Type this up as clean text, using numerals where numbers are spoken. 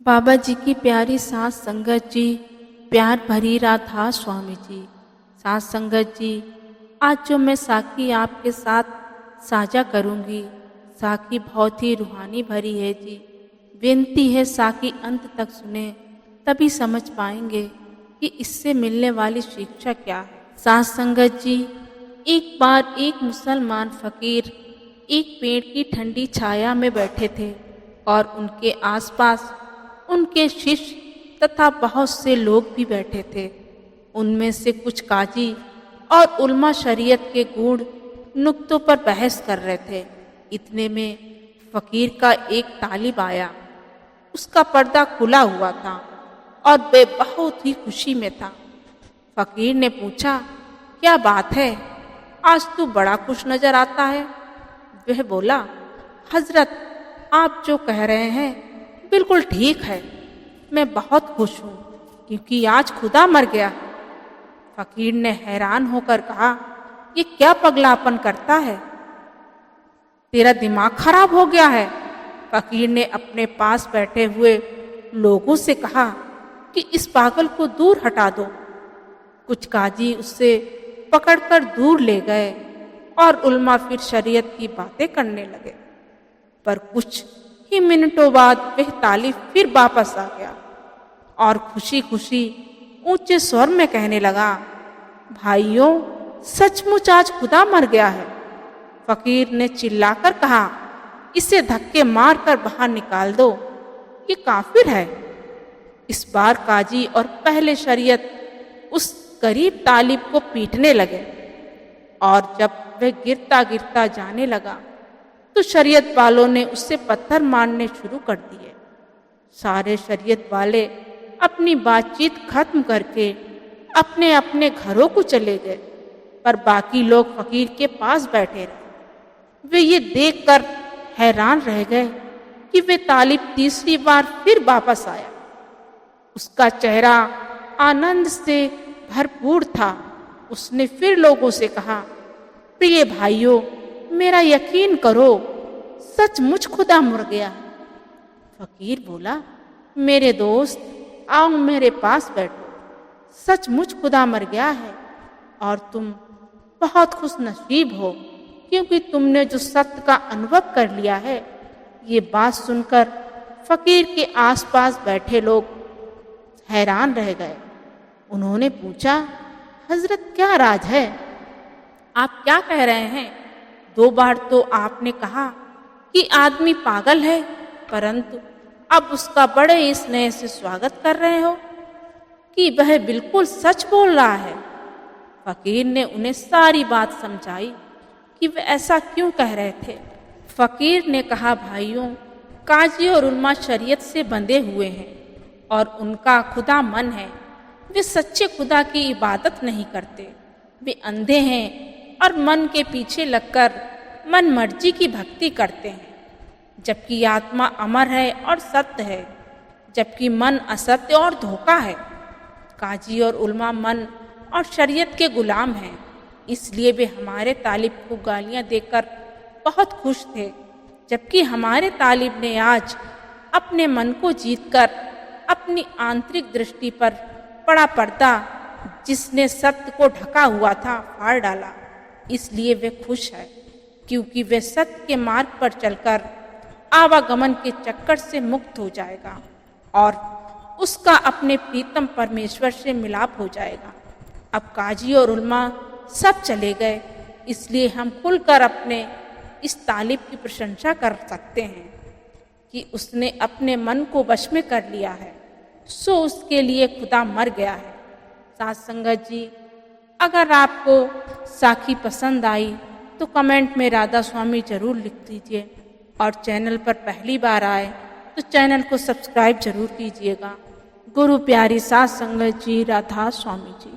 बाबा जी की प्यारी साथ संगत जी, प्यार भरी राधा स्वामी जी। साथ संगत जी, आज जो मैं साखी आपके साथ साझा करूंगी, साखी बहुत ही रूहानी भरी है जी। विनती है साखी अंत तक सुने, तभी समझ पाएंगे कि इससे मिलने वाली शिक्षा क्या है। साथ संगत जी, एक बार एक मुसलमान फकीर एक पेड़ की ठंडी छाया में बैठे थे और उनके आसपास उनके शिष्य तथा बहुत से लोग भी बैठे थे। उनमें से कुछ काजी और उल्मा शरीयत के गूढ़ नुक्तों पर बहस कर रहे थे। इतने में फकीर का एक तालिब आया। उसका पर्दा खुला हुआ था और वे बहुत ही खुशी में था। फकीर ने पूछा, क्या बात है, आज तू बड़ा खुश नजर आता है। वह बोला, हजरत, आप जो कह रहे हैं बिल्कुल ठीक है। मैं बहुत खुश हूँ क्योंकि आज खुदा मर गया। फकीर ने हैरान होकर कहा, ये क्या पगलापन करता है, तेरा दिमाग खराब हो गया है। फकीर ने अपने पास बैठे हुए लोगों से कहा कि इस पागल को दूर हटा दो। कुछ काजी उससे पकड़कर दूर ले गए और उल्मा फिर शरीयत की बातें करने लगे। पर कुछ ही मिनटों बाद वह तालिब फिर वापस आ गया और खुशी खुशी ऊंचे स्वर में कहने लगा, भाइयों, सचमुच आज खुदा मर गया है। फकीर ने चिल्लाकर कहा, इसे धक्के मारकर बाहर निकाल दो, ये काफिर है। इस बार काजी और पहले शरीयत उस गरीब तालिब को पीटने लगे और जब वह गिरता गिरता जाने लगा तो शरीयत वालों ने उससे पत्थर मारने शुरू कर दिए। सारे शरीयत वाले अपनी बातचीत खत्म करके अपने अपने घरों को चले गए, पर बाकी लोग फकीर के पास बैठे रहे। वे ये देखकर हैरान रह गए कि वे तालिब तीसरी बार फिर वापस आया। उसका चेहरा आनंद से भरपूर था। उसने फिर लोगों से कहा, प्रिय भाइयों, मेरा यकीन करो, सचमुच खुदा मर गया। फकीर बोला, मेरे दोस्त, आओ मेरे पास बैठो। सचमुच खुदा मर गया है और तुम बहुत खुश नसीब हो क्योंकि तुमने जो सत्य का अनुभव कर लिया है। ये बात सुनकर फकीर के आसपास बैठे लोग हैरान रह गए। उन्होंने पूछा, हजरत, क्या राज है, आप क्या कह रहे हैं। 2 बार तो आपने कहा कि आदमी पागल है, परंतु अब उसका बड़े स्नेह से स्वागत कर रहे हो कि वह बिल्कुल सच बोल रहा है। फकीर ने उन्हें सारी बात समझाई कि वे ऐसा क्यों कह रहे थे। फकीर ने कहा, भाइयों, काजी और उल्मा शरीयत से बंधे हुए हैं और उनका खुदा मन है। वे सच्चे खुदा की इबादत नहीं करते। वे अंधे हैं और मन के पीछे लगकर मन मर्जी की भक्ति करते हैं, जबकि आत्मा अमर है और सत्य है, जबकि मन असत्य और धोखा है। काजी और उल्मा मन और शरीयत के गुलाम हैं, इसलिए वे हमारे तालिब को गालियां देकर बहुत खुश थे, जबकि हमारे तालिब ने आज अपने मन को जीतकर अपनी आंतरिक दृष्टि पर पड़ा पर्दा, जिसने सत्य को ढका हुआ था, फाड़ डाला। इसलिए वे खुश है क्योंकि वे सत्य के मार्ग पर चलकर आवागमन के चक्कर से मुक्त हो जाएगा और उसका अपने प्रीतम परमेश्वर से मिलाप हो जाएगा। अब काजी और उल्मा सब चले गए, इसलिए हम खुलकर अपने इस तालिब की प्रशंसा कर सकते हैं कि उसने अपने मन को वश में कर लिया है, सो उसके लिए खुदा मर गया है। साथ संगत जी, अगर आपको साखी पसंद आई तो कमेंट में राधा स्वामी जरूर लिख दीजिए और चैनल पर पहली बार आए तो चैनल को सब्सक्राइब जरूर कीजिएगा। गुरु प्यारी साथ संगत जी, राधा स्वामी जी।